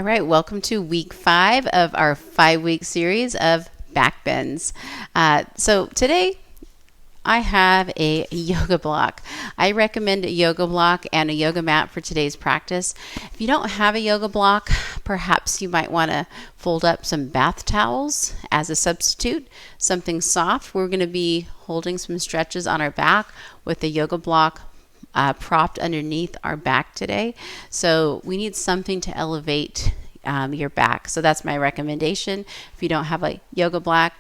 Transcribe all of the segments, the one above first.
All right, welcome to week 5 of our 5-week series of Backbends. So today I have a yoga block. I recommend a yoga block and a yoga mat for today's practice. If you don't have a yoga block, perhaps you might want to fold up some bath towels as a substitute, something soft. We're going to be holding some stretches on our back with the yoga block propped underneath our back today. So we need something to elevate your back. So that's my recommendation. If you don't have a yoga block,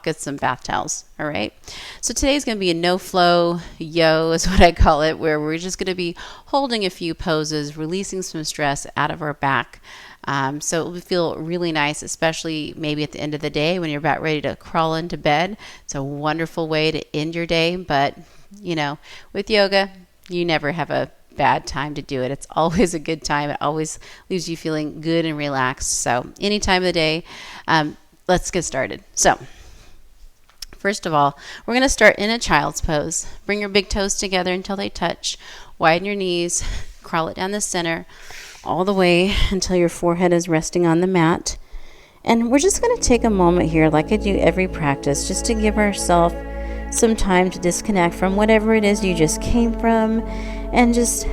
get some bath towels. All right. So today's going to be a no-flow-yo is what I call it, where we're just going to be holding a few poses, releasing some stress out of our back. So it will feel really nice, especially maybe at the end of the day when you're about ready to crawl into bed. It's a wonderful way to end your day, but you know, with yoga, you never have a bad time to do it. It's always a good time. It always leaves you feeling good and relaxed. So any time of the day, let's get started. So first of all, we're going to start in a child's pose. Bring your big toes together until they touch. Widen your knees. Crawl it down the center all the way until your forehead is resting on the mat. And we're just going to take a moment here, like I do every practice, just to give ourselves some time to disconnect from whatever it is you just came from and just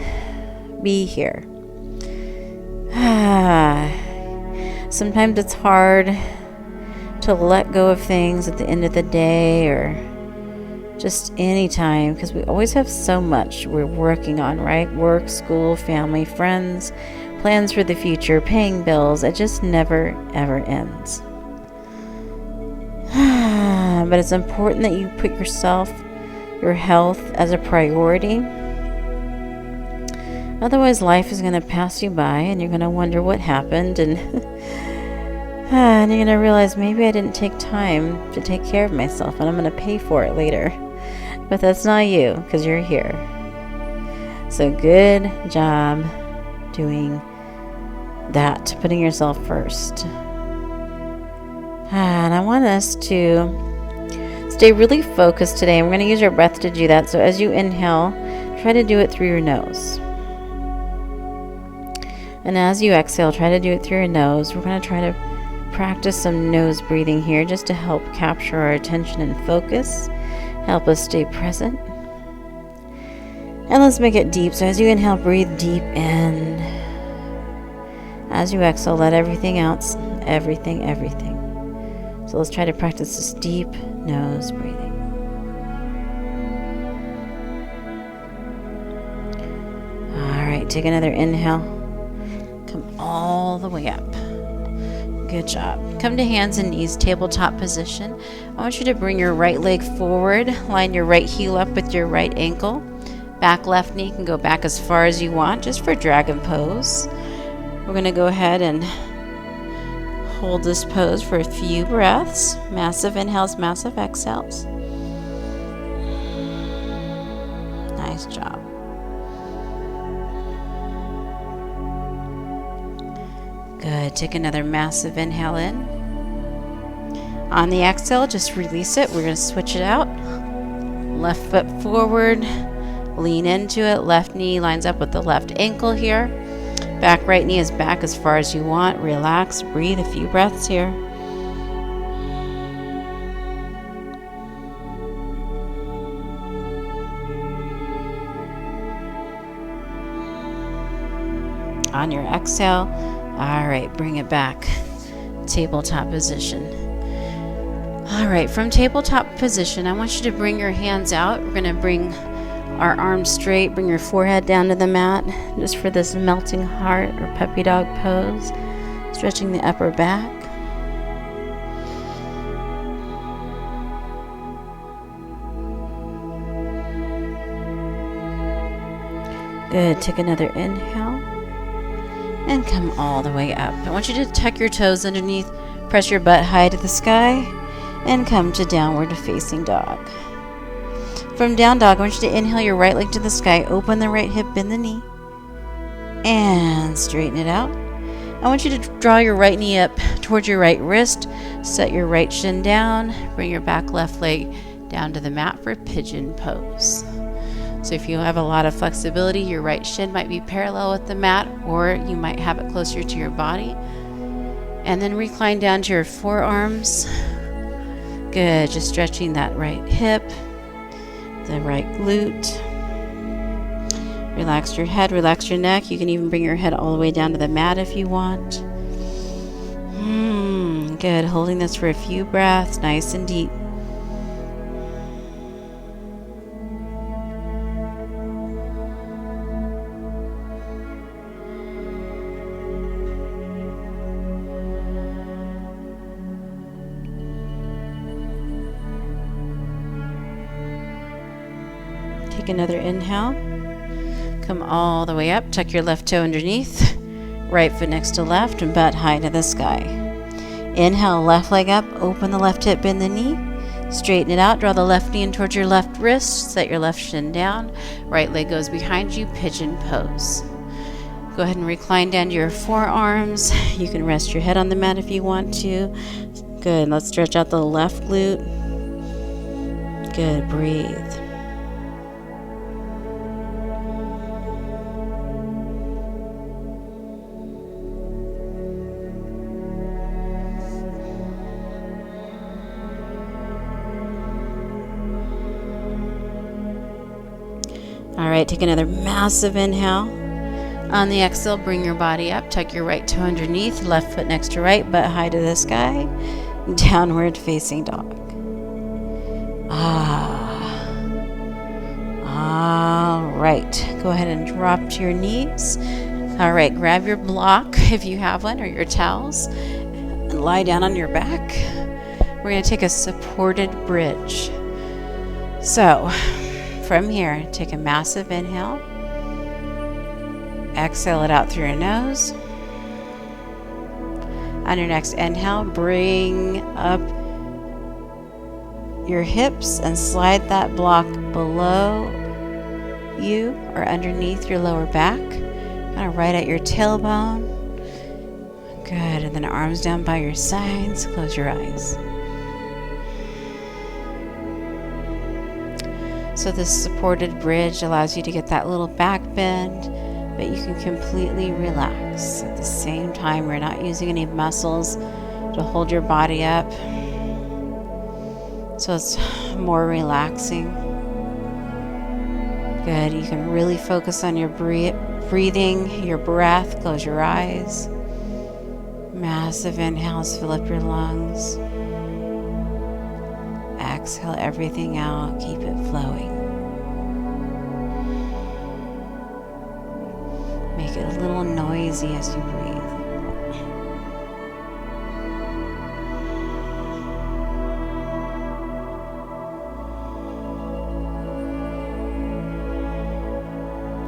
be here. Sometimes it's hard to let go of things at the end of the day or just any time, because we always have so much we're working on, right? Work, school, family, friends, plans for the future, paying bills. It just never, ever ends. But it's important that you put yourself, your health as a priority. Otherwise, life is going to pass you by and you're going to wonder what happened, and and you're going to realize maybe I didn't take time to take care of myself and I'm going to pay for it later. But that's not you, because you're here. So good job doing that, putting yourself first. And I want us to stay really focused today. We're going to use our breath to do that. So as you inhale, try to do it through your nose. And as you exhale, try to do it through your nose. We're going to try to practice some nose breathing here just to help capture our attention and focus, help us stay present. And let's make it deep. So as you inhale, breathe deep in. As you exhale, let everything out, everything. So let's try to practice this deep nose breathing. All right, take another inhale. Come all the way up. Good job. Come to hands and knees, tabletop position. I want you to bring your right leg forward. Line your right heel up with your right ankle. Back left knee can go back as far as you want, just for dragon pose. We're going to go ahead and hold this pose for a few breaths. Massive inhales, massive exhales. Nice job. Good. Take another massive inhale in. On the exhale, just release it. We're going to switch it out. Left foot forward. Lean into it. Left knee lines up with the left ankle here. Back right knee is back as far as you want. Relax. Breathe a few breaths here. On your exhale, all right, bring it back. Tabletop position. All right, from tabletop position, I want you to bring your hands out. We're going to bring our arms straight, bring your forehead down to the mat, just for this melting heart or puppy dog pose, stretching the upper back. Good, take another inhale and come all the way up. I want you to tuck your toes underneath, press your butt high to the sky, and come to downward facing dog. From down dog, I want you to inhale your right leg to the sky, open the right hip, bend the knee, and straighten it out. I want you to draw your right knee up towards your right wrist, set your right shin down, bring your back left leg down to the mat for pigeon pose. So if you have a lot of flexibility, your right shin might be parallel with the mat, or you might have it closer to your body. And then recline down to your forearms. Good, just stretching that right hip, the right glute. Relax your head, relax your neck. You can even bring your head all the way down to the mat if you want. Good, holding this for a few breaths, nice and deep. Take another inhale. Come all the way up. Tuck your left toe underneath. Right foot next to left and butt high to the sky. Inhale, left leg up. Open the left hip, bend the knee. Straighten it out. Draw the left knee in towards your left wrist. Set your left shin down. Right leg goes behind you. Pigeon pose. Go ahead and recline down to your forearms. You can rest your head on the mat if you want to. Good. Let's stretch out the left glute. Good. Breathe. All right, take another massive inhale. On the exhale, bring your body up. Tuck your right toe underneath, left foot next to right, butt high to the sky. Downward facing dog. All right, go ahead and drop to your knees. All right, grab your block if you have one, or your towels, and lie down on your back. We're going to take a supported bridge. So, from here, take a massive inhale. Exhale it out through your nose. On your next inhale, bring up your hips and slide that block below you or underneath your lower back. Kind of right at your tailbone. Good. And then arms down by your sides. Close your eyes. So this supported bridge allows you to get that little back bend, but you can completely relax. At the same time, we're not using any muscles to hold your body up. So it's more relaxing. Good. You can really focus on your breathing, your breath. Close your eyes. Massive inhales, fill up your lungs. Exhale everything out. Keep it flowing. Make it a little noisy as you breathe.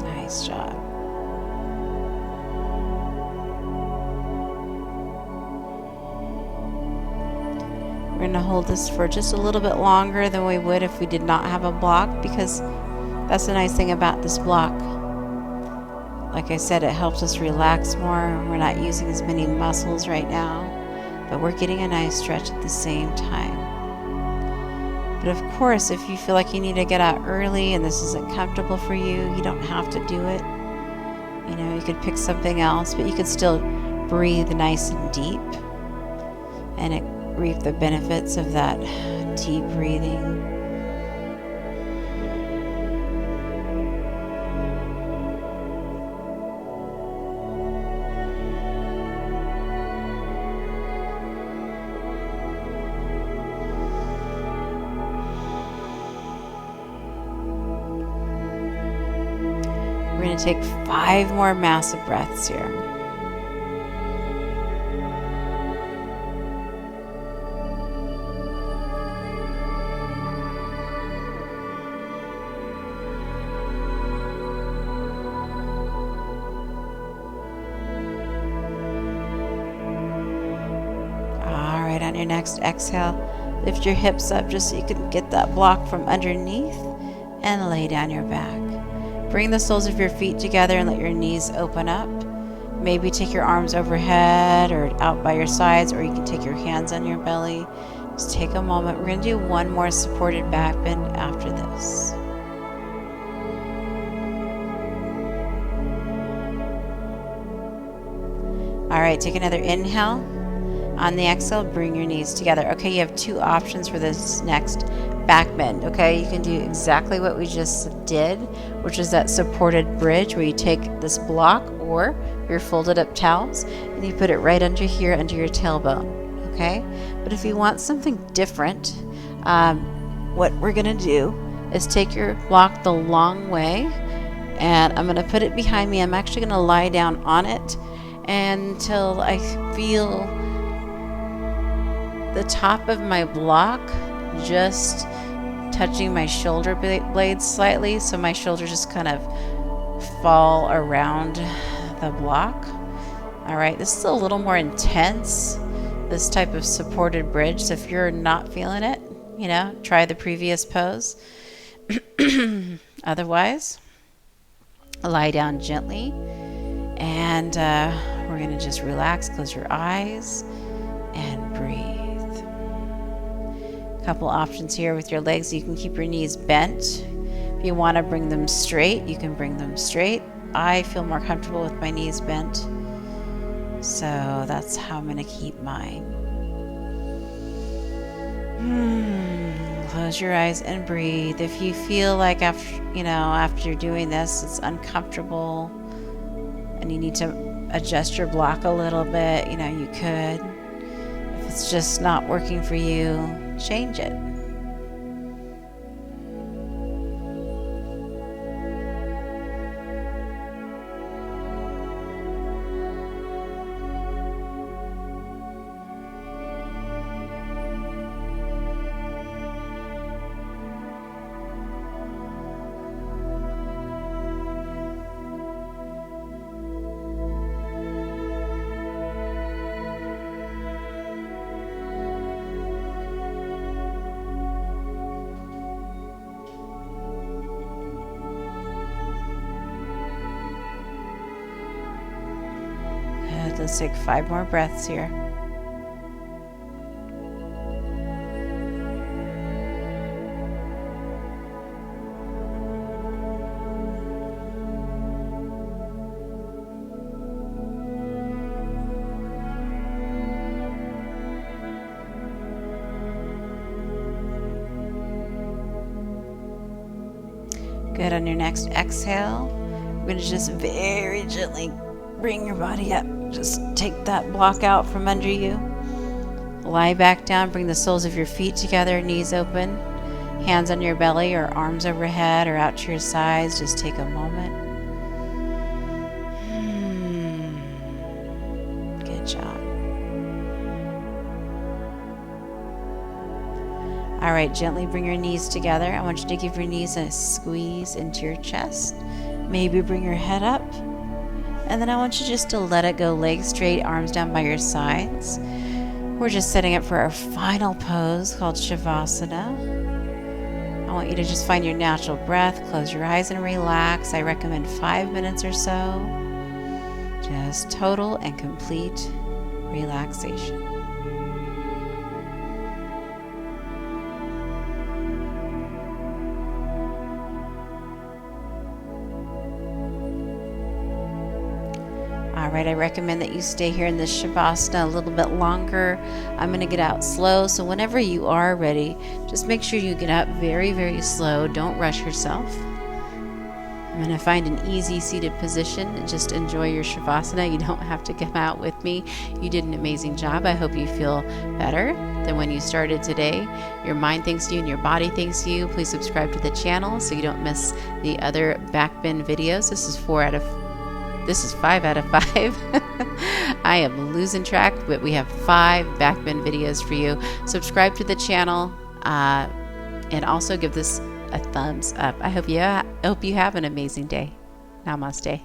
Nice job. We're going to hold this for just a little bit longer than we would if we did not have a block, because that's the nice thing about this block. Like I said, it helps us relax more. We're not using as many muscles right now, but we're getting a nice stretch at the same time. But of course, if you feel like you need to get out early and this isn't comfortable for you, you don't have to do it. You know, you could pick something else, but you could still breathe nice and deep and reap the benefits of that deep breathing. We're going to take 5 more massive breaths here. On your next exhale, lift your hips up just so you can get that block from underneath and lay down your back. Bring the soles of your feet together and let your knees open up. Maybe take your arms overhead or out by your sides, or you can take your hands on your belly. Just take a moment. We're going to do one more supported back bend after this. All right, take another inhale. On the exhale, bring your knees together. Okay, you have two options for this next back bend. Okay, you can do exactly what we just did, which is that supported bridge where you take this block or your folded up towels and you put it right under here, under your tailbone. Okay, but if you want something different, what we're gonna do is take your block the long way, and I'm gonna put it behind me. I'm actually gonna lie down on it until I feel the top of my block just touching my shoulder blades slightly, so my shoulders just kind of fall around the block. All right, this is a little more intense, this type of supported bridge, so if you're not feeling it, try the previous pose. Otherwise, lie down gently, and we're going to just relax, close your eyes, and breathe. A couple options here with your legs. You can keep your knees bent. If you want to bring them straight, you can bring them straight. I feel more comfortable with my knees bent, so that's how I'm going to keep mine. Close your eyes and breathe. If you feel like after you're doing this, it's uncomfortable and you need to adjust your block a little bit, you could. If it's just not working for you, change it. Let's take 5 more breaths here. Good. On your next exhale, we're going to just very gently bring your body up. Just take that block out from under you. Lie back down. Bring the soles of your feet together, knees open, hands on your belly or arms overhead or out to your sides. Just take a moment. Good job. All right, gently bring your knees together. I want you to give your knees a squeeze into your chest. Maybe bring your head up. And then I want you just to let it go, legs straight, arms down by your sides. We're just setting up for our final pose called Shavasana. I want you to just find your natural breath, close your eyes and relax. I recommend 5 minutes or so. Just total and complete relaxation. All right, I recommend that you stay here in this Shavasana a little bit longer. I'm going to get out slow, so whenever you are ready, just make sure you get out very, very slow. Don't rush yourself. I'm going to find an easy seated position and just enjoy your Shavasana. You don't have to come out with me. You did an amazing job. I hope you feel better than when you started today. Your mind thanks you and your body thanks you. Please subscribe to the channel so you don't miss the other backbend videos. This is 5 out of 5. I am losing track, but we have 5 backbend videos for you. Subscribe to the channel and also give this a thumbs up. I hope you have an amazing day. Namaste.